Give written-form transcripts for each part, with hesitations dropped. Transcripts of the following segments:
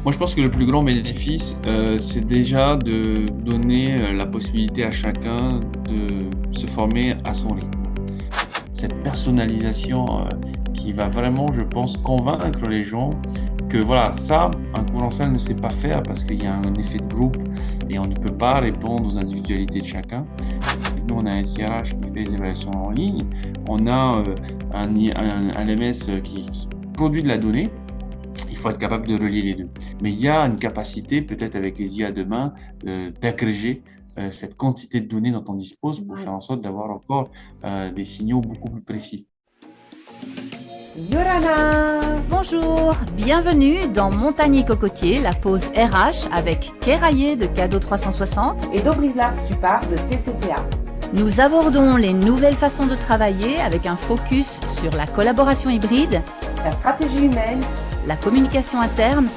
Moi, je pense que le plus grand bénéfice, c'est déjà de donner la possibilité à chacun de se former à son rythme. Cette personnalisation qui va vraiment, je pense, convaincre les gens que voilà, ça, un cours en salle ne sait pas faire parce qu'il y a un effet de groupe et on ne peut pas répondre aux individualités de chacun. Nous, on a un SIRH qui fait les évaluations en ligne, on a un LMS qui produit de la donnée. Il faut être capable de relier les deux. Mais il y a une capacité, peut-être avec les IA demain, d'agréger cette quantité de données dont on dispose pour faire en sorte d'avoir encore des signaux beaucoup plus précis. Yorana! Bonjour, bienvenue dans Montagnier Cocotier, la pause RH avec Kéraillé de Cadeau 360. Et Dobrivlas, tu pars de TCTA. Nous abordons les nouvelles façons de travailler avec un focus sur la collaboration hybride, La stratégie humaine, la communication interne,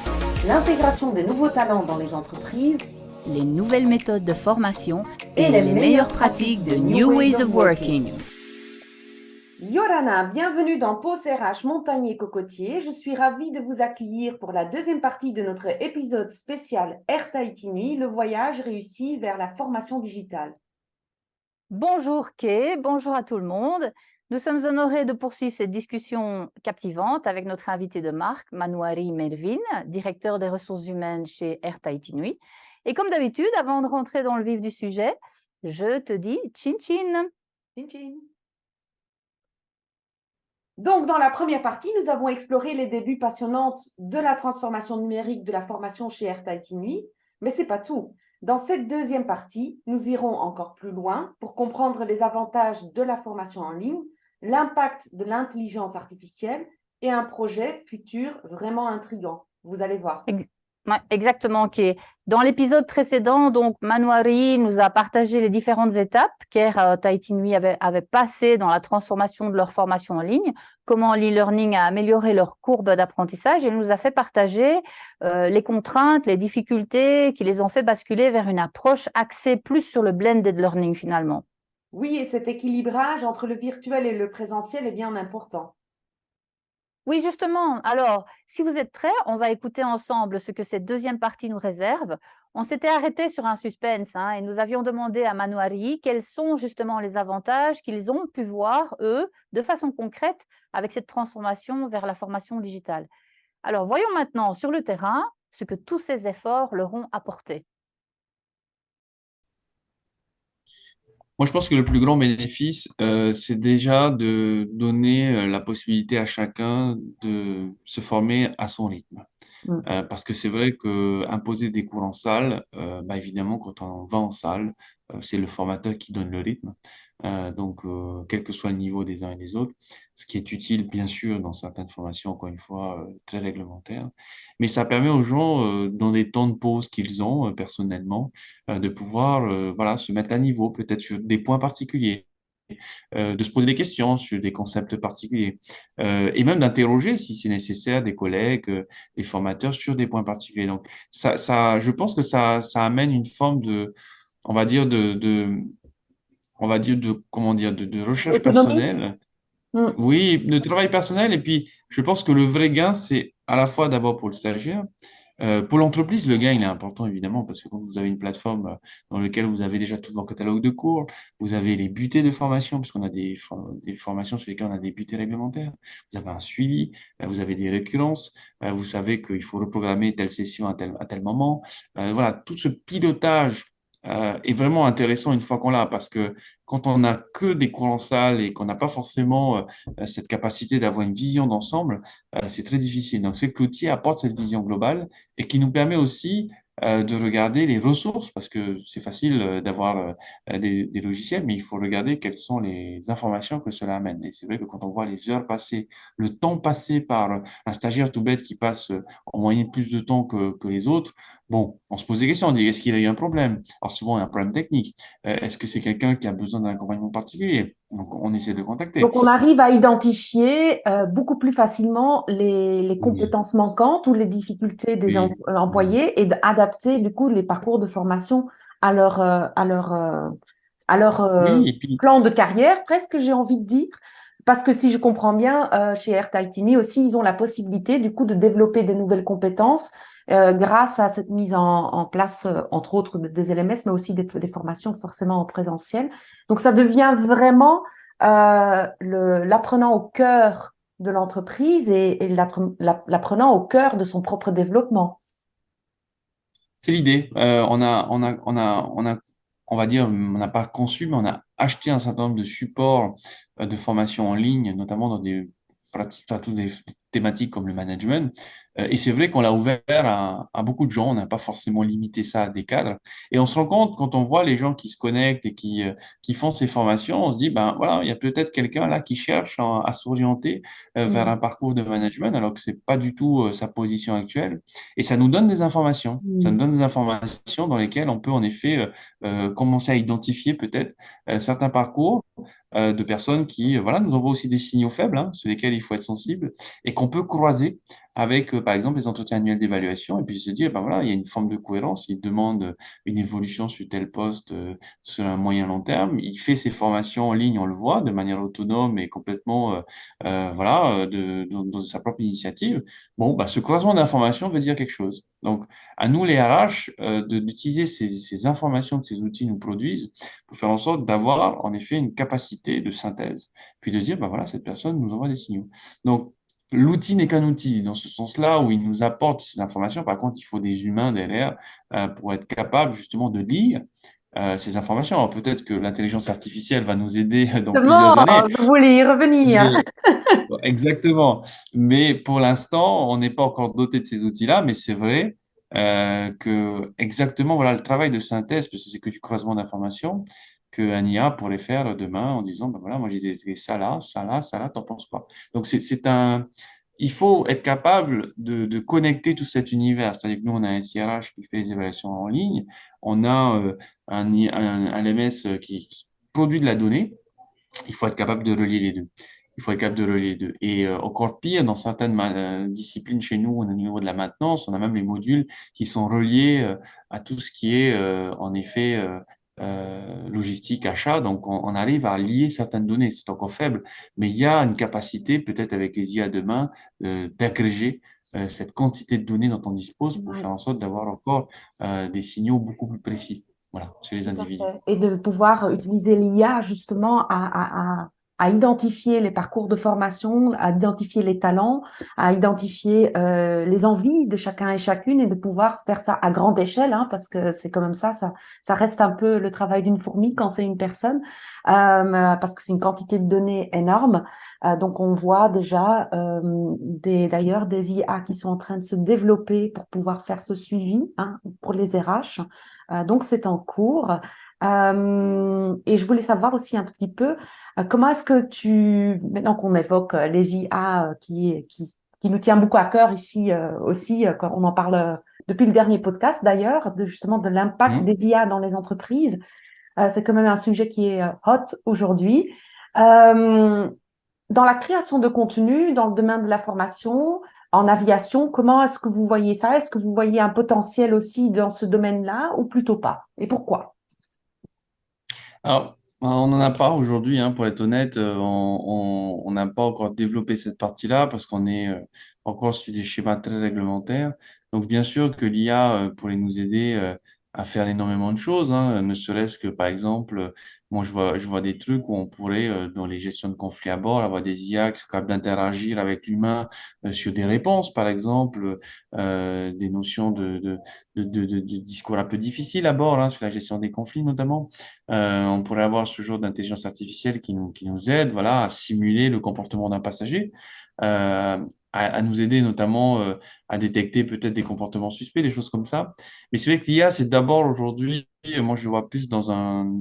l'intégration des nouveaux talents dans les entreprises les nouvelles méthodes de formation et et les meilleures pratiques de New Ways of Working. Yorana, bienvenue dans Pause RH Montagnier Cocotier. Je suis ravie de vous accueillir pour la deuxième partie de notre épisode spécial Air Tahiti Nui, le voyage réussi vers la formation digitale. Bonjour Kay, bonjour à tout le monde. Nous sommes honorés de poursuivre cette discussion captivante avec notre invité de marque, Manouari Mervin, directeur des ressources humaines chez Air Tahiti Nui. Et comme d'habitude, avant de rentrer dans le vif du sujet, je te dis chin chin. Tchin tchin. Donc, dans la première partie, nous avons exploré les débuts passionnants de la transformation numérique de la formation chez Air Tahiti Nui, mais ce n'est pas tout. Dans cette deuxième partie, nous irons encore plus loin pour comprendre les avantages de la formation en ligne, l'impact de l'intelligence artificielle et un projet futur vraiment intriguant. Vous allez voir. Ouais, exactement, Kay. Dans l'épisode précédent, donc Manouari nous a partagé les différentes étapes qu'Air Tahiti Nui avait passées dans la transformation de leur formation en ligne, comment l'e-learning a amélioré leur courbe d'apprentissage et nous a fait partager les contraintes, les difficultés qui les ont fait basculer vers une approche axée plus sur le blended learning finalement. Oui, et cet équilibrage entre le virtuel et le présentiel est bien important. Oui, justement. Alors, si vous êtes prêts, on va écouter ensemble ce que cette deuxième partie nous réserve. On s'était arrêté sur un suspense et nous avions demandé à Manouari quels sont justement les avantages qu'ils ont pu voir, eux, de façon concrète, avec cette transformation vers la formation digitale. Alors, voyons maintenant sur le terrain ce que tous ces efforts leur ont apporté. Moi, je pense que le plus grand bénéfice, c'est déjà de donner la possibilité à chacun de se former à son rythme. Parce que c'est vrai que imposer des cours en salle, évidemment, quand on va en salle, c'est le formateur qui donne le rythme. Quel que soit le niveau des uns et des autres, ce qui est utile, bien sûr, dans certaines formations, encore une fois, très réglementaires. Mais ça permet aux gens, dans des temps de pause qu'ils ont, personnellement, de pouvoir, voilà, se mettre à niveau, peut-être sur des points particuliers, de se poser des questions sur des concepts particuliers, et même d'interroger, si c'est nécessaire, des collègues, des formateurs sur des points particuliers. Donc, je pense que ça amène une forme de, on va dire, comment dire, de recherche Autonomie? personnelle. Oui, de travail personnel. Et puis, je pense que le vrai gain, c'est à la fois d'abord pour le stagiaire. Pour l'entreprise, le gain, il est important, évidemment, parce que quand vous avez une plateforme dans laquelle vous avez déjà tout votre catalogue de cours, vous avez les butées de formation, puisqu'on a des formations sur lesquelles on a des butées réglementaires, vous avez un suivi, vous avez des récurrences, vous savez qu'il faut reprogrammer telle session à tel moment. Voilà, tout ce pilotage est vraiment intéressant une fois qu'on l'a, parce que quand on n'a que des cours en salle et qu'on n'a pas forcément cette capacité d'avoir une vision d'ensemble, c'est très difficile. Donc, c'est que l'outil apporte cette vision globale et qui nous permet aussi de regarder les ressources, parce que c'est facile d'avoir des logiciels, mais il faut regarder quelles sont les informations que cela amène. Et c'est vrai que quand on voit les heures passées, le temps passé par un stagiaire tout bête qui passe en moyenne plus de temps que les autres, bon, on se pose des questions, on dit, est-ce qu'il a eu un problème? Alors souvent, il y a un problème technique. Est-ce que c'est quelqu'un qui a besoin d'un accompagnement particulier? Donc, on essaie de contacter. Donc, on arrive à identifier beaucoup plus facilement les Oui, compétences manquantes ou les difficultés des oui, oui. employés et d'adapter du coup les parcours de formation à leur Oui, et puis, plan de carrière, presque, j'ai envie de dire. Parce que si je comprends bien, chez Air Tahiti Nui aussi, ils ont la possibilité du coup de développer des nouvelles compétences grâce à cette mise en place, entre autres, des LMS, mais aussi des formations forcément en présentiel. Donc, ça devient vraiment l'apprenant au cœur de l'entreprise et l'apprenant au cœur de son propre développement. C'est l'idée. On va dire, on n'a pas conçu, mais on a acheté un certain nombre de supports de formation en ligne, notamment dans des pratiques, enfin, toutes des thématiques comme le management. Et c'est vrai qu'on l'a ouvert à beaucoup de gens. On n'a pas forcément limité ça à des cadres. Et on se rend compte, quand on voit les gens qui se connectent et qui font ces formations, on se dit, ben voilà, il y a peut-être quelqu'un là qui cherche à s'orienter vers Mm. un parcours de management, alors que c'est pas du tout sa position actuelle. Et ça nous donne des informations. Ça nous Mm. donne des informations dans lesquelles on peut en effet commencer à identifier peut-être certains parcours de personnes qui voilà, nous envoient aussi des signaux faibles, hein, sur lesquels il faut être sensible, et qu'on peut croiser avec, par exemple, les entretiens annuels d'évaluation, et puis se dire, ben voilà, il y a une forme de cohérence, il demande une évolution sur tel poste sur un moyen long terme, il fait ses formations en ligne, on le voit, de manière autonome et complètement voilà, dans sa propre initiative. Bon, bah, ce croisement d'informations veut dire quelque chose. Donc, à nous, les RH, d'utiliser ces informations que ces outils nous produisent pour faire en sorte d'avoir, en effet, une capacité de synthèse, puis de dire, bah voilà, cette personne nous envoie des signaux. Donc, l'outil n'est qu'un outil dans ce sens-là où il nous apporte ces informations. Par contre, il faut des humains derrière pour être capable justement de lire ces informations. Alors, peut-être que l'intelligence artificielle va nous aider dans plusieurs Justement, années, je voulais y revenir. mais exactement. Mais pour l'instant, on n'est pas encore doté de ces outils-là, mais c'est vrai que exactement voilà le travail de synthèse, parce que c'est que du croisement d'informations, qu'un IA pourrait faire demain en disant, ben voilà, moi j'ai des ça là, ça là, ça là, t'en penses quoi? Donc il faut être capable de connecter tout cet univers. C'est-à-dire que nous, on a un SIRH qui fait les évaluations en ligne, on a un LMS qui produit de la donnée. Il faut être capable de relier les deux. Il faut être capable de relier les deux. Et encore pire, dans certaines disciplines chez nous, au niveau de la maintenance, on a même les modules qui sont reliés à tout ce qui est, en effet, logistique, achat. Donc, on arrive à lier certaines données. C'est encore faible, mais il y a une capacité, peut-être avec les IA demain, d'agréger cette quantité de données dont on dispose pour Ouais. faire en sorte d'avoir encore des signaux beaucoup plus précis. Voilà, chez les Tout à individus. fait. Et de pouvoir utiliser l'IA justement à identifier les parcours de formation, à identifier les talents, à identifier les envies de chacun et chacune et de pouvoir faire ça à grande échelle, hein, parce que c'est quand même ça reste un peu le travail d'une fourmi quand c'est une personne, parce que c'est une quantité de données énorme. Donc on voit déjà d'ailleurs des IA qui sont en train de se développer pour pouvoir faire ce suivi, hein, pour les RH. Donc, c'est en cours. Et je voulais savoir aussi un petit peu comment est-ce que maintenant qu'on évoque les IA qui nous tient beaucoup à cœur ici aussi, quand on en parle depuis le dernier podcast d'ailleurs, justement de l'impact Hum. des IA dans les entreprises. C'est quand même un sujet qui est hot aujourd'hui. Euh, Dans la création de contenu, dans le domaine de la formation, en aviation, comment est-ce que vous voyez ça? Est-ce que vous voyez un potentiel aussi dans ce domaine-là ou plutôt pas? Et pourquoi? Alors, on n'en a pas aujourd'hui, hein, pour être honnête. On n'a pas encore développé cette partie-là parce qu'on est encore sur des schémas très réglementaires. Donc, bien sûr que l'IA pourrait nous aider à faire énormément de choses, hein, ne serait-ce que, par exemple, moi, je vois des trucs où on pourrait, dans les gestions de conflits à bord, avoir des IA qui sont capables d'interagir avec l'humain sur des réponses, par exemple, des notions de discours un peu difficiles à bord, hein, sur la gestion des conflits notamment. On pourrait avoir ce genre d'intelligence artificielle qui nous aide, voilà, à simuler le comportement d'un passager, à nous aider notamment à détecter peut-être des comportements suspects, des choses comme ça. Mais c'est vrai que l'IA, c'est d'abord aujourd'hui, moi je le vois plus dans un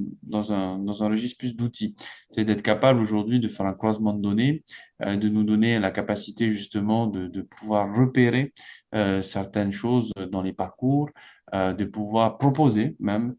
registre plus d'outils. C'est d'être capable aujourd'hui de faire un croisement de données, de nous donner la capacité justement de pouvoir repérer certaines choses dans les parcours, de pouvoir proposer même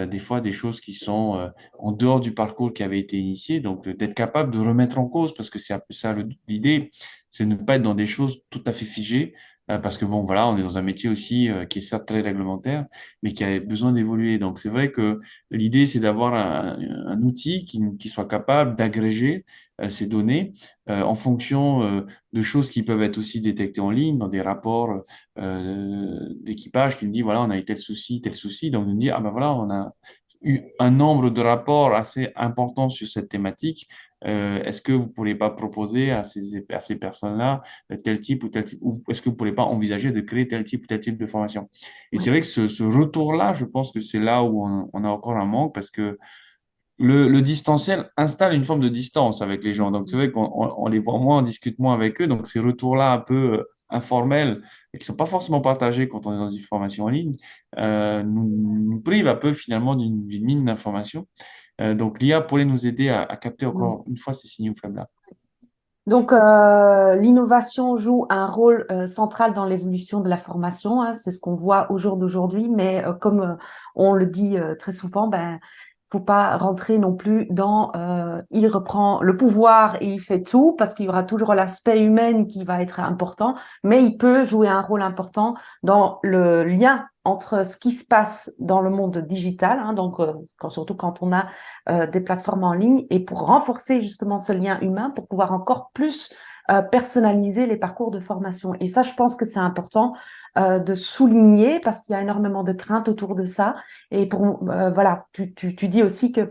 des fois des choses qui sont en dehors du parcours qui avait été initié, donc d'être capable de remettre en cause, parce que c'est un peu ça l'idée, c'est ne pas être dans des choses tout à fait figées, parce que bon, voilà, on est dans un métier aussi qui est certes très réglementaire, mais qui a besoin d'évoluer. Donc c'est vrai que l'idée, c'est d'avoir un outil qui soit capable d'agréger ces données en fonction de choses qui peuvent être aussi détectées en ligne, dans des rapports d'équipage qui nous dit, voilà, on a eu tel souci, tel souci. Donc, nous dit, ah ben voilà, on a eu un nombre de rapports assez important sur cette thématique. Est-ce que vous ne pourriez pas proposer à ces personnes-là tel type ou tel type, ou est-ce que vous ne pourriez pas envisager de créer tel type ou tel type de formation? Et c'est vrai que ce retour-là, je pense que c'est là où on a encore un manque parce que le distanciel installe une forme de distance avec les gens. Donc, c'est vrai qu'on les voit moins, on discute moins avec eux. Donc, ces retours-là un peu informels et qui ne sont pas forcément partagés quand on est dans une formation en ligne, nous privent un peu finalement d'une mine d'informations. Donc, l'IA pourrait nous aider à capter Mm. encore une fois ces signaux faibles-là. Donc, l'innovation joue un rôle central dans l'évolution de la formation, hein, c'est ce qu'on voit au jour d'aujourd'hui, mais comme on le dit très souvent, ben, faut pas rentrer non plus dans il reprend le pouvoir et il fait tout, parce qu'il y aura toujours l'aspect humain qui va être important, mais il peut jouer un rôle important dans le lien entre ce qui se passe dans le monde digital, hein, donc surtout quand on a des plateformes en ligne, et pour renforcer justement ce lien humain, pour pouvoir encore plus personnaliser les parcours de formation. Et ça, je pense que c'est important de souligner parce qu'il y a énormément de craintes autour de ça. Et voilà, tu dis aussi que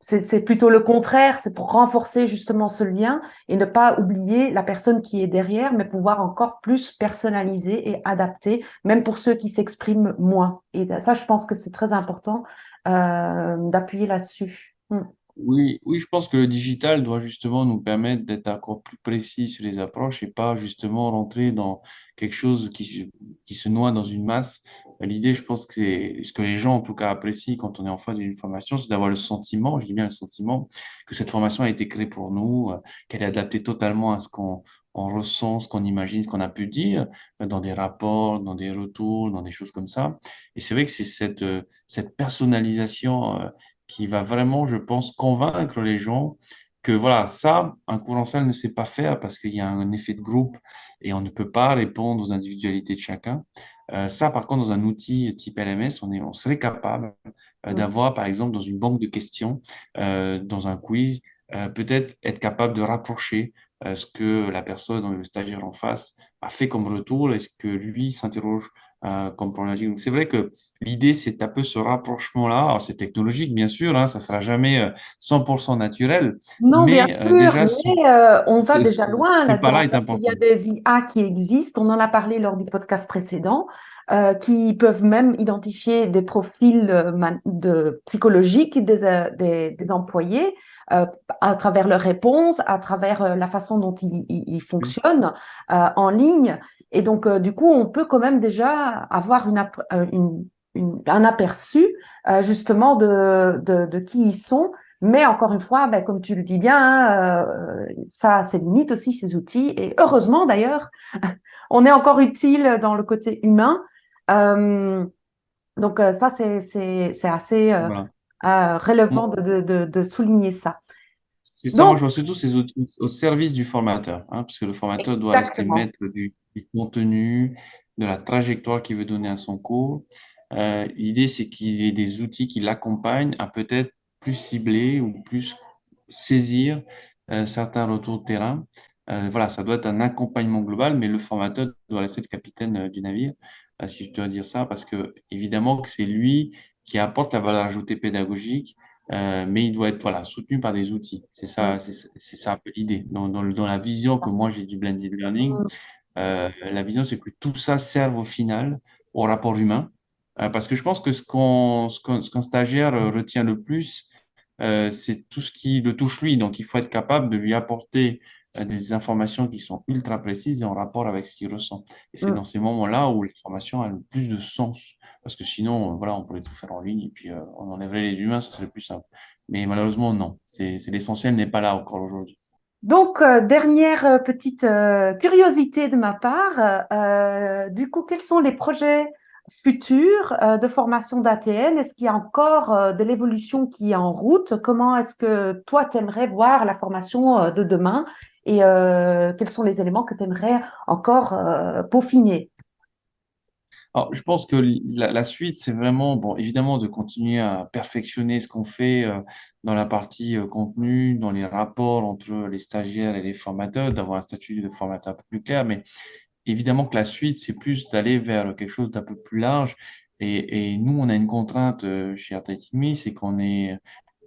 c'est plutôt le contraire, c'est pour renforcer justement ce lien et ne pas oublier la personne qui est derrière, mais pouvoir encore plus personnaliser et adapter, même pour ceux qui s'expriment moins. Et ça, je pense que c'est très important d'appuyer là-dessus. Mm. Oui, oui, je pense que le digital doit justement nous permettre d'être encore plus précis sur les approches et pas justement rentrer dans quelque chose qui se noie dans une masse. L'idée, je pense que c'est ce que les gens en tout cas apprécient quand on est en face d'une formation, c'est d'avoir le sentiment, je dis bien le sentiment, que cette formation a été créée pour nous, qu'elle est adaptée totalement à ce qu'on on ressent, ce qu'on imagine, ce qu'on a pu dire dans des rapports, dans des retours, dans des choses comme ça. Et c'est vrai que c'est cette personnalisation qui va vraiment, je pense, convaincre les gens que voilà, ça, un cours en salle ne sait pas faire parce qu'il y a un effet de groupe et on ne peut pas répondre aux individualités de chacun. Ça, par contre, dans un outil type LMS, on serait capable Mm. d'avoir, par exemple, dans une banque de questions, dans un quiz, peut-être être capable de rapprocher ce que la personne, le stagiaire en face, a fait comme retour et ce que lui s'interroge comme problématique. Donc, c'est vrai que l'idée, c'est un peu ce rapprochement-là. Alors, c'est technologique, bien sûr, hein, ça sera jamais 100% naturel, Non, bien mais sûr, déjà, mais on va déjà loin ce pas-là là-dedans est parce qu'il y a important. des IA qui existent. On en a parlé lors du podcast précédent, qui peuvent même identifier des profils psychologiques des employés euh, à travers leurs réponses, à travers la façon dont ils fonctionnent en ligne. Et donc, du coup, on peut quand même déjà avoir un aperçu justement de qui ils sont. Mais encore une fois, ben, comme tu le dis bien, hein, ça, c'est limite aussi ces outils. Et heureusement d'ailleurs, on est encore utile dans le côté humain. Euh, donc ça, c'est assez Voilà. relevant Moi, de souligner ça. c'est ça, moi, Donc, je vois surtout ces outils au service du formateur, hein, parce que le formateur doit rester exactement. maître du contenu, de la trajectoire qu'il veut donner à son cours. L'idée, c'est qu'il y ait des outils qui l'accompagnent à peut-être plus cibler ou plus saisir certains retours de terrain. Voilà, ça doit être un accompagnement global, mais le formateur doit rester le capitaine du navire, si je dois dire ça, parce que évidemment que c'est lui qui apporte la valeur ajoutée pédagogique, mais il doit être voilà, soutenu par des outils. Mm, C'est ça un peu l'idée. Dans la vision que moi j'ai du blended learning, mm, la vision c'est que tout ça serve au final au rapport humain. Parce que je pense que ce qu'un stagiaire retient le plus, c'est tout ce qui le touche lui. Donc il faut être capable de lui apporter des informations qui sont ultra précises et en rapport avec ce qu'il ressent. Et c'est mm. dans ces moments-là où l'information a le plus de sens. Parce que sinon, voilà, on pourrait tout faire en ligne et puis on enlèverait les humains, ce serait plus simple. Mais malheureusement, non. L'essentiel n'est pas là encore aujourd'hui. Donc, dernière petite curiosité de ma part, du coup, quels sont les projets futurs de formation d'ATN? Est-ce qu'il y a encore de l'évolution qui est en route? Comment est-ce que toi, tu aimerais voir la formation de demain? Et quels sont les éléments que tu aimerais encore peaufiner? Alors, je pense que la suite, c'est vraiment, bon, évidemment, de continuer à perfectionner ce qu'on fait dans la partie contenu, dans les rapports entre les stagiaires et les formateurs, d'avoir un statut de formateur un peu plus clair. Mais évidemment que la suite, c'est plus d'aller vers quelque chose d'un peu plus large. Et nous, on a une contrainte chez Artaitimi, c'est qu'on est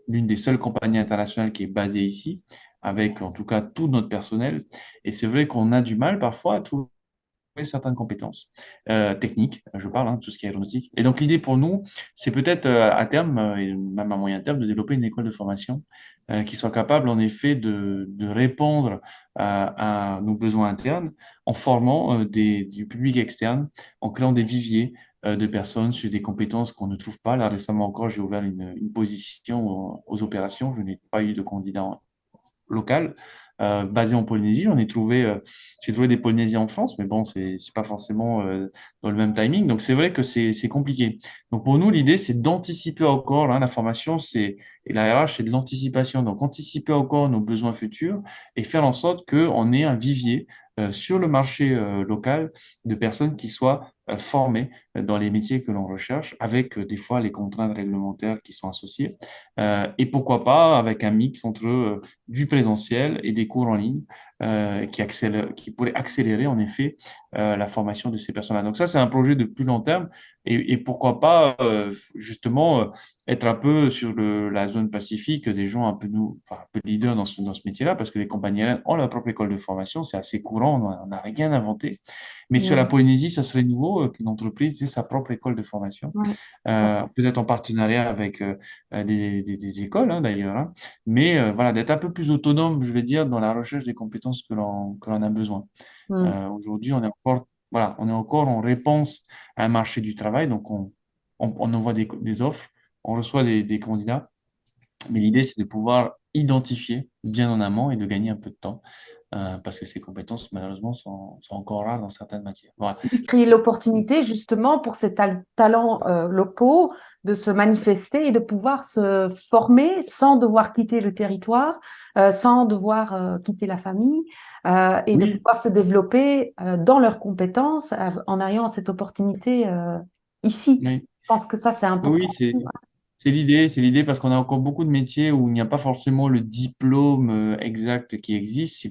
l'une des seules compagnies internationales qui est basée ici, avec en tout cas tout notre personnel. Et c'est vrai qu'on a du mal parfois à trouver certaines compétences techniques, je parle, hein, tout ce qui est aéronautique. Et donc l'idée pour nous, c'est peut-être à terme, et même à moyen terme, de développer une école de formation qui soit capable en effet de répondre à nos besoins internes en formant du public externe, en créant des viviers de personnes sur des compétences qu'on ne trouve pas. Là, récemment encore, j'ai ouvert une position aux opérations. Je n'ai pas eu de candidat local basé en Polynésie. J'ai trouvé des Polynésiens en France, mais bon, c'est pas forcément dans le même timing. Donc c'est vrai que c'est compliqué. Donc pour nous, l'idée c'est d'anticiper encore. Hein, la formation, et la RH, c'est de l'anticipation. Donc anticiper encore nos besoins futurs et faire en sorte qu'on ait un vivier sur le marché local de personnes qui soient formées dans les métiers que l'on recherche, avec des fois les contraintes réglementaires qui sont associées. Et pourquoi pas avec un mix entre du présentiel et des cours en ligne qui pourraient accélérer en effet la formation de ces personnes-là. Donc ça, c'est un projet de plus long terme et pourquoi pas justement être un peu sur la zone Pacifique, des gens un peu enfin, un peu leaders dans ce métier-là, parce que les compagnies aériennes ont leur propre école de formation, c'est assez courant, on n'a rien inventé. Mais sur la Mm. Polynésie, ça serait nouveau qu'une entreprise ait sa propre école de formation, Ouais, tout à fait. peut-être en partenariat avec des écoles hein, d'ailleurs, hein. Mais voilà, d'être un peu plus autonome, je vais dire, dans la recherche des compétences que l'on a besoin. Mm. Aujourd'hui, on est encore en réponse à un marché du travail, donc on envoie des offres, on reçoit des candidats, mais l'idée, c'est de pouvoir identifier bien en amont et de gagner un peu de temps, parce que ces compétences, malheureusement, sont encore rares dans certaines matières. Voilà. Puis créer l'opportunité justement pour ces talents locaux de se manifester et de pouvoir se former sans devoir quitter le territoire, sans devoir quitter la famille et de Oui, pouvoir se développer dans leurs compétences en ayant cette opportunité ici. oui. Je pense que ça, c'est Oui, important aussi. c'est l'idée parce qu'on a encore beaucoup de métiers où il n'y a pas forcément le diplôme exact qui existe.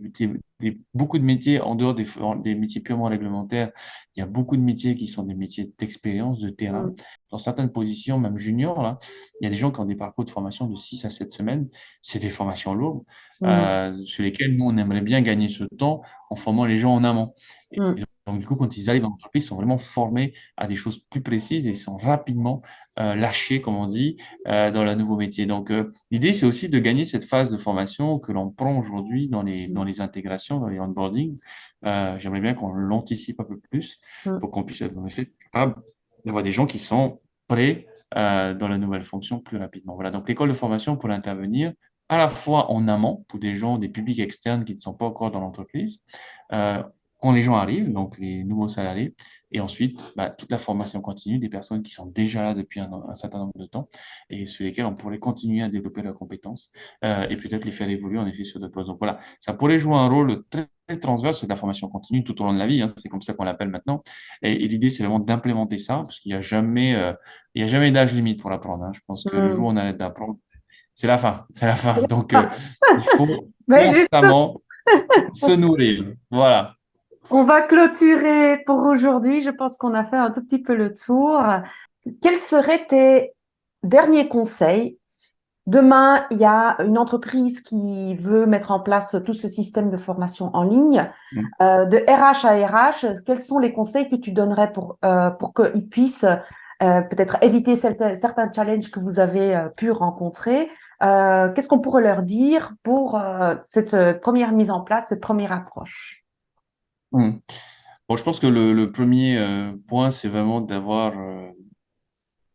Beaucoup de métiers en dehors des métiers purement réglementaires, il y a beaucoup de métiers qui sont des métiers d'expérience, de terrain. Mm, Dans certaines positions, même juniors, là, il y a des gens qui ont des parcours de formation de 6 à 7 semaines. C'est des formations lourdes mm, sur lesquelles nous, on aimerait bien gagner ce temps en formant les gens en amont. mm, Et donc, du coup, quand ils arrivent en entreprise, ils sont vraiment formés à des choses plus précises et ils sont rapidement lâchés, comme on dit, dans le nouveau métier. Donc, l'idée, c'est aussi de gagner cette phase de formation que l'on prend aujourd'hui dans mm, les intégrations, dans les onboarding. J'aimerais bien qu'on l'anticipe un peu plus mm. pour qu'on puisse être en effet capable d'avoir des gens qui sont prêts dans la nouvelle fonction plus rapidement. Voilà, donc l'école de formation pour intervenir à la fois en amont pour des gens, des publics externes qui ne sont pas encore dans l'entreprise, euh, quand les gens arrivent, donc les nouveaux salariés, et ensuite bah, toute la formation continue des personnes qui sont déjà là depuis un certain nombre de temps et sur lesquelles on pourrait continuer à développer leurs compétences et peut-être les faire évoluer en effet sur d'autres postes. Donc voilà, ça pourrait jouer un rôle très transverse de la formation continue tout au long de la vie, hein, c'est comme ça qu'on l'appelle maintenant. Et l'idée, c'est vraiment d'implémenter ça, parce qu'il y a jamais d'âge limite pour apprendre. Hein. Je pense que le jour où Mm. on arrête d'apprendre, c'est la fin, c'est la fin. Donc, Ah, il faut mais juste, constamment se nourrir. Voilà. on va clôturer pour aujourd'hui. Je pense qu'on a fait un tout petit peu le tour. Quels seraient tes derniers conseils? Demain, il y a une entreprise qui veut mettre en place tout ce système de formation en ligne. Mm. De RH à RH, quels sont les conseils que tu donnerais pour qu'ils puissent peut-être éviter certains challenges que vous avez pu rencontrer? Qu'est-ce qu'on pourrait leur dire pour cette première mise en place, cette première approche? Mm. Bon, je pense que le premier point, c'est vraiment d'avoir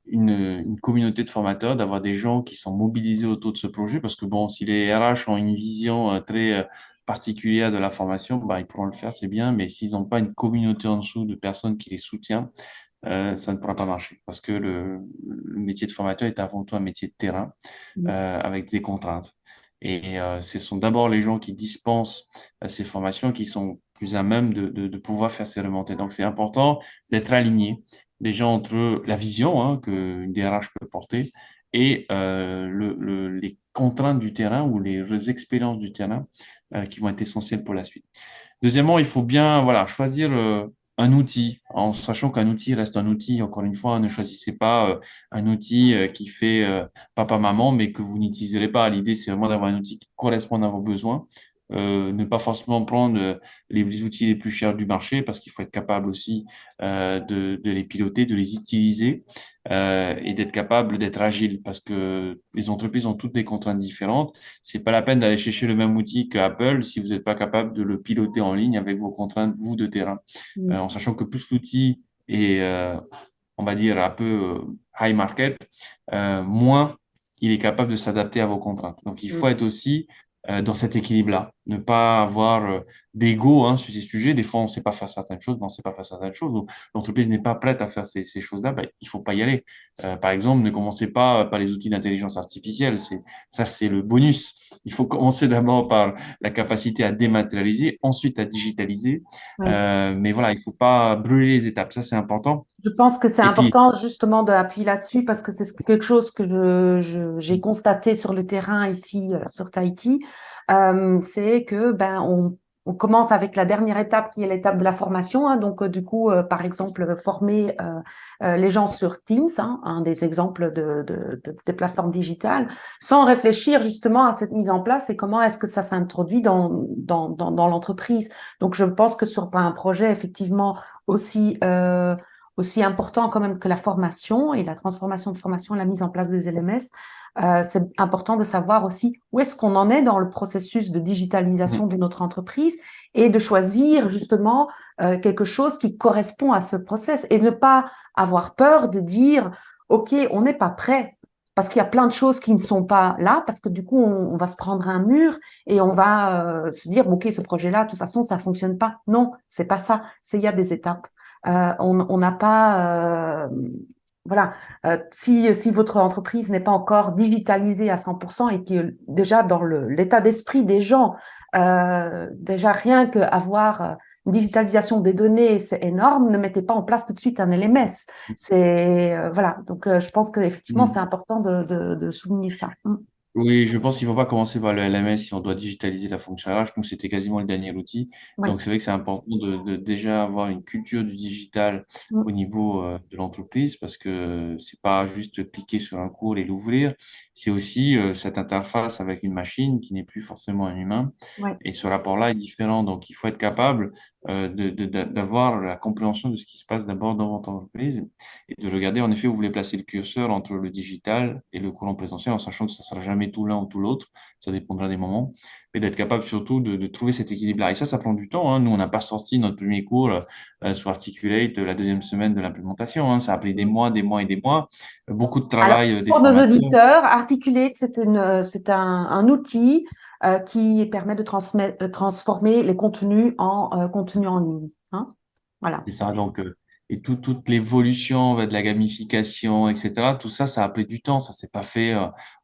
une communauté de formateurs, d'avoir des gens qui sont mobilisés autour de ce projet, parce que bon, si les RH ont une vision très particulière de la formation, bah, ils pourront le faire, c'est bien, mais s'ils n'ont pas une communauté en dessous de personnes qui les soutiennent, ça ne pourra pas marcher, parce que le métier de formateur est avant tout un métier de terrain, avec des contraintes. Et ce sont d'abord les gens qui dispensent ces formations qui sont plus à même de pouvoir faire ces remontées. Donc, c'est important d'être aligné déjà entre la vision qu'une DRH peut porter et les contraintes du terrain ou les expériences du terrain qui vont être essentielles pour la suite. Deuxièmement, il faut bien voilà, choisir un outil, en sachant qu'un outil reste un outil. Encore une fois, ne choisissez pas un outil qui fait papa-maman, mais que vous n'utiliserez pas. L'idée, c'est vraiment d'avoir un outil qui corresponde à vos besoins. Ne pas forcément prendre les outils les plus chers du marché parce qu'il faut être capable aussi de les piloter, de les utiliser et d'être capable d'être agile parce que les entreprises ont toutes des contraintes différentes. C'est pas la peine d'aller chercher le même outil qu'Apple si vous n'êtes pas capable de le piloter en ligne avec vos contraintes, vous, de terrain. En sachant que plus l'outil est, on va dire, un peu high market, moins il est capable de s'adapter à vos contraintes. Donc, il faut être aussi dans cet équilibre-là. Ne pas avoir d'ego sur ces sujets. Des fois, on ne sait pas faire certaines choses, mais on ne sait pas faire certaines choses. Ou l'entreprise n'est pas prête à faire ces choses-là, ben, il ne faut pas y aller. Par exemple, ne commencez pas par les outils d'intelligence artificielle. Ça, c'est le bonus. Il faut commencer d'abord par la capacité à dématérialiser, ensuite à digitaliser. Oui. Mais voilà, il ne faut pas brûler les étapes. Ça, c'est important. Je pense que c'est Et puis, important justement d'appuyer là-dessus parce que c'est quelque chose que j'ai constaté sur le terrain ici sur Tahiti. C'est que on commence avec la dernière étape qui est l'étape de la formation. Donc, du coup, par exemple, former les gens sur Teams, un des exemples des plateformes digitales, sans réfléchir justement à cette mise en place et comment est-ce que ça s'introduit dans l'entreprise. Donc, je pense que sur un projet effectivement aussi important quand même que la formation et la transformation de formation, la mise en place des LMS, c'est important de savoir aussi où est-ce qu'on en est dans le processus de digitalisation de notre entreprise et de choisir justement quelque chose qui correspond à ce process et ne pas avoir peur de dire, OK, on n'est pas prêt. Parce qu'il y a plein de choses qui ne sont pas là, parce que du coup, on va se prendre un mur et on va se dire, OK, ce projet-là, de toute façon, ça fonctionne pas. Non, c'est pas ça. Il y a des étapes. On n'a pas, voilà, si votre entreprise n'est pas encore digitalisée à 100% et que déjà dans l'état d'esprit des gens, déjà rien qu'avoir une digitalisation des données, c'est énorme, ne mettez pas en place tout de suite un LMS. Voilà, donc je pense qu'effectivement, c'est important de souligner ça. oui, je pense qu'il ne faut pas commencer par le LMS si on doit digitaliser la fonction RH. Nous, c'était quasiment le dernier outil. Oui. Donc, c'est vrai que c'est important de déjà avoir une culture du digital au niveau de l'entreprise parce que c'est pas juste cliquer sur un cours et l'ouvrir. C'est aussi cette interface avec une machine qui n'est plus forcément un humain. Ouais. Et ce rapport-là est différent. Donc, il faut être capable d'avoir la compréhension de ce qui se passe d'abord dans votre entreprise et de regarder en effet où vous voulez placer le curseur entre le digital et le cours en présentiel, en sachant que ça ne sera jamais tout l'un ou tout l'autre, ça dépendra des moments, mais d'être capable surtout de trouver cet équilibre-là. Et ça prend du temps. Nous, on n'a pas sorti notre premier cours sur Articulate la deuxième semaine de l'implémentation. Ça a pris des mois, des mois et des mois. Beaucoup de Alors, travail des pour nos formateurs. auditeurs, Articulate, c'est un outil qui permet de transformer les contenus en contenus en ligne. Voilà. C'est ça, donc, et toute l'évolution de la gamification, etc., tout ça, ça a pris du temps. Ça s'est pas fait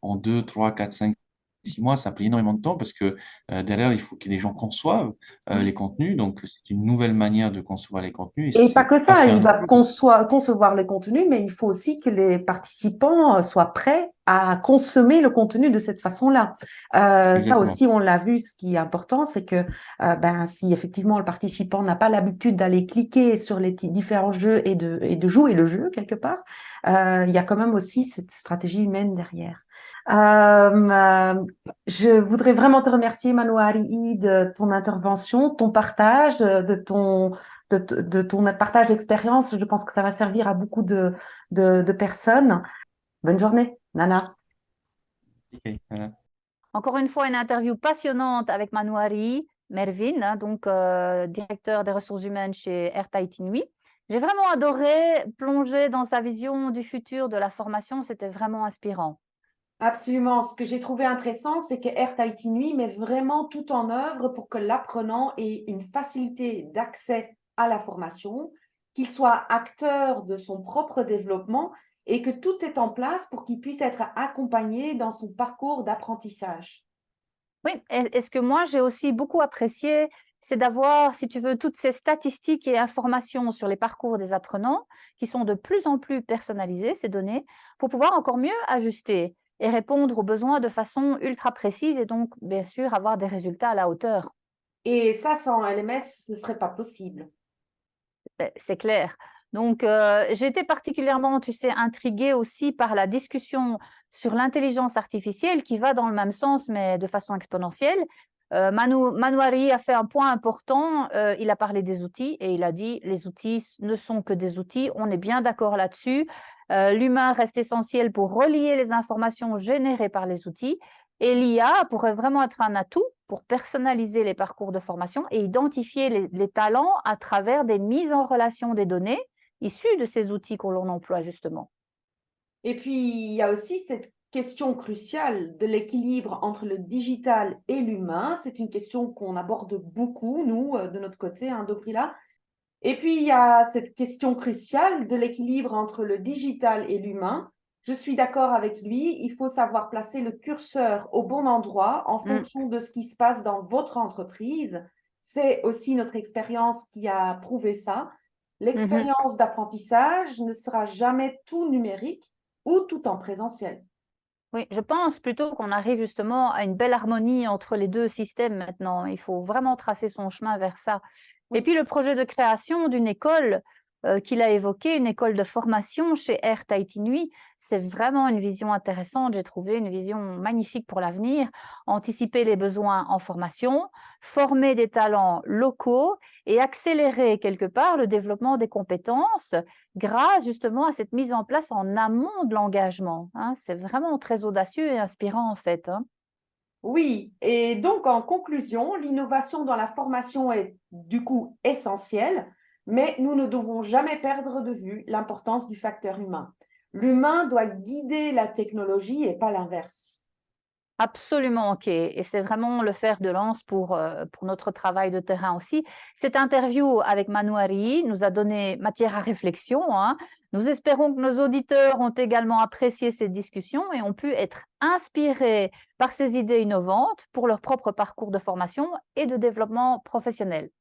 en 2, 3, 4, 5, 6 mois. Ça a pris énormément de temps parce que derrière, il faut que les gens conçoivent les contenus. Donc, c'est une nouvelle manière de concevoir les contenus et ça Et pas s'est que pas ça, fait ils en un doivent jour. concevoir les contenus, mais il faut aussi que les participants soient prêts à consommer le contenu de cette façon-là. Ça Exactement. aussi, on l'a vu, ce qui est important, c'est que si effectivement le participant n'a pas l'habitude d'aller cliquer sur les différents jeux et de jouer le jeu quelque part, il y a quand même aussi cette stratégie humaine derrière. Je voudrais vraiment te remercier, Manouari, de ton intervention, ton partage, de ton partage d'expérience. Je pense que ça va servir à beaucoup de personnes. Bonne journée, Nana. Ok, voilà. Encore une fois, une interview passionnante avec Manouari Mervin, donc directeur des ressources humaines chez Air Tahiti Nui. J'ai vraiment adoré plonger dans sa vision du futur de la formation. C'était vraiment inspirant. Absolument. Ce que j'ai trouvé intéressant, c'est que Air Tahiti Nui met vraiment tout en œuvre pour que l'apprenant ait une facilité d'accès à la formation, qu'il soit acteur de son propre développement et que tout est en place pour qu'il puisse être accompagné dans son parcours d'apprentissage. Oui, et ce que moi j'ai aussi beaucoup apprécié, c'est d'avoir, si tu veux, toutes ces statistiques et informations sur les parcours des apprenants qui sont de plus en plus personnalisées, ces données, pour pouvoir encore mieux ajuster et répondre aux besoins de façon ultra précise et donc, bien sûr, avoir des résultats à la hauteur. Et ça, sans LMS, ce ne serait pas possible. C'est clair. Donc, j'ai été particulièrement, tu sais, intriguée aussi par la discussion sur l'intelligence artificielle qui va dans le même sens, mais de façon exponentielle. Manouari a fait un point important, il a parlé des outils et il a dit les outils ne sont que des outils, on est bien d'accord là-dessus. L'humain reste essentiel pour relier les informations générées par les outils et l'IA pourrait vraiment être un atout pour personnaliser les parcours de formation et identifier les talents à travers des mises en relation des données issues de ces outils que l'on emploie justement. Et puis, il y a aussi cette question cruciale de l'équilibre entre le digital et l'humain. C'est une question qu'on aborde beaucoup, nous, de notre côté, hein, Dobrila. Et puis, il y a cette question cruciale de l'équilibre entre le digital et l'humain. Je suis d'accord avec lui, il faut savoir placer le curseur au bon endroit en fonction de ce qui se passe dans votre entreprise. C'est aussi notre expérience qui a prouvé ça. L'expérience d'apprentissage ne sera jamais tout numérique ou tout en présentiel. Oui, je pense plutôt qu'on arrive justement à une belle harmonie entre les deux systèmes maintenant. Il faut vraiment tracer son chemin vers ça. Et Oui. puis le projet de création d'une école qu'il a évoqué, une école de formation chez Air Tahiti Nui, c'est vraiment une vision intéressante, j'ai trouvé une vision magnifique pour l'avenir. Anticiper les besoins en formation, former des talents locaux et accélérer quelque part le développement des compétences grâce justement à cette mise en place en amont de l'engagement. Hein. C'est vraiment très audacieux et inspirant en fait. Hein. Oui, et donc en conclusion, l'innovation dans la formation est du coup essentielle, mais nous ne devons jamais perdre de vue l'importance du facteur humain. L'humain doit guider la technologie et pas l'inverse. Absolument, OK. Et c'est vraiment le fer de lance pour notre travail de terrain aussi. Cette interview avec Manouari nous a donné matière à réflexion. Hein. Nous espérons que nos auditeurs ont également apprécié cette discussion et ont pu être inspirés par ces idées innovantes pour leur propre parcours de formation et de développement professionnel.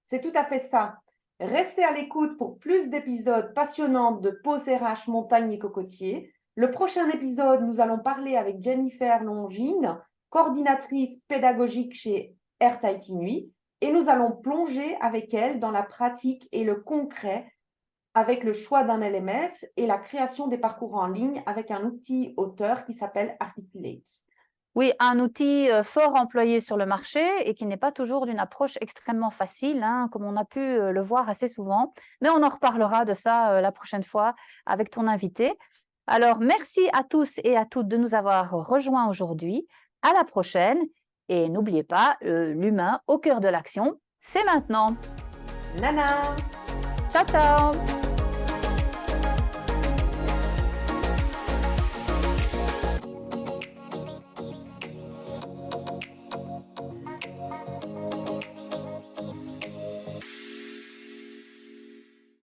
C'est tout à fait ça. Restez à l'écoute pour plus d'épisodes passionnants de Pause RH Montagne et Cocotier. Le prochain épisode, nous allons parler avec Jennifer Longine, coordinatrice pédagogique chez Air Tahiti Nui, et nous allons plonger avec elle dans la pratique et le concret avec le choix d'un LMS et la création des parcours en ligne avec un outil auteur qui s'appelle Articulate. Oui, un outil fort employé sur le marché et qui n'est pas toujours d'une approche extrêmement facile, hein, comme on a pu le voir assez souvent. Mais on en reparlera de ça la prochaine fois avec ton invité. Alors, merci à tous et à toutes de nous avoir rejoints aujourd'hui. À la prochaine. Et n'oubliez pas, l'humain au cœur de l'action, c'est maintenant. Nana! Ciao, ciao!